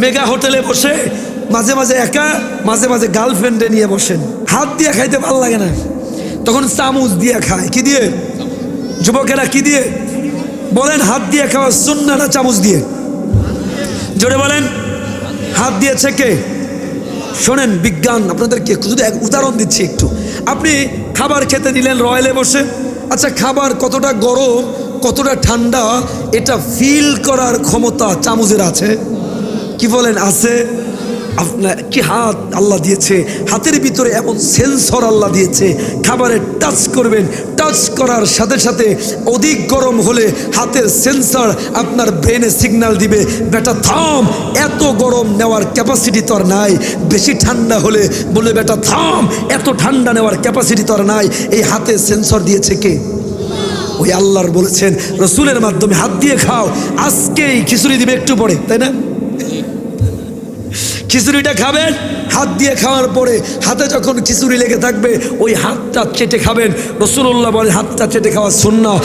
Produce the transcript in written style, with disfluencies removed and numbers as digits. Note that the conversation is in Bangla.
মেগা হোটেলে বসে মাঝে মাঝে একা, মাঝে মাঝে গার্লফ্রেন্ডে নিয়ে বসেন। হাত দিয়ে খাইতে ভালো লাগে না, তখন চামচ দিয়ে খায়। কি দিয়ে? যুবকেরা কি দিয়ে বলেন? হাত দিয়ে খাওয়া সুন্নাহ না চামচ দিয়ে? জোরে বলেন। হাত দিয়েছে কে? শোনেন, বিজ্ঞান আপনাদেরকে শুধু এক উদাহরণ দিচ্ছি একটু। আপনি খাবার খেতে দিলেন রয়েলে বসে, আচ্ছা খাবার কতটা গরম কতটা ঠান্ডা এটা ফিল করার ক্ষমতা চামচের আছে? কি বলেন? আছে। আপনার কি হাত আল্লাহ দিয়েছে, হাতের ভিতরে এমন সেন্সর আল্লাহ দিয়েছে, খাবারে টাচ করবেন, টাচ করার সাথে সাথে অধিক গরম হলে হাতের সেন্সর আপনার ব্রেনে সিগন্যাল দিবে, বেটা থাম, এত গরম নেওয়ার ক্যাপাসিটি তোর নাই। বেশি ঠান্ডা হলে বলে, বেটা থাম, এত ঠান্ডা নেওয়ার ক্যাপাসিটি তোর নাই। এই হাতে সেন্সর দিয়েছে কে? ওই আল্লাহর বলেছেন রসুলের মাধ্যমে হাত দিয়ে খাও। আজকেই খিচুড়ি দিবে একটু পরে, তাই না? খিচুড়িটা খাবেন, হাত দিয়ে খাওয়ার পরে হাতে যখন খিচুড়ি লেগে থাকবে ওই হাতটা চেটে খাবেন। রাসূলুল্লাহ বলে হাতটা চেটে খাওয়া সুন্নাহ।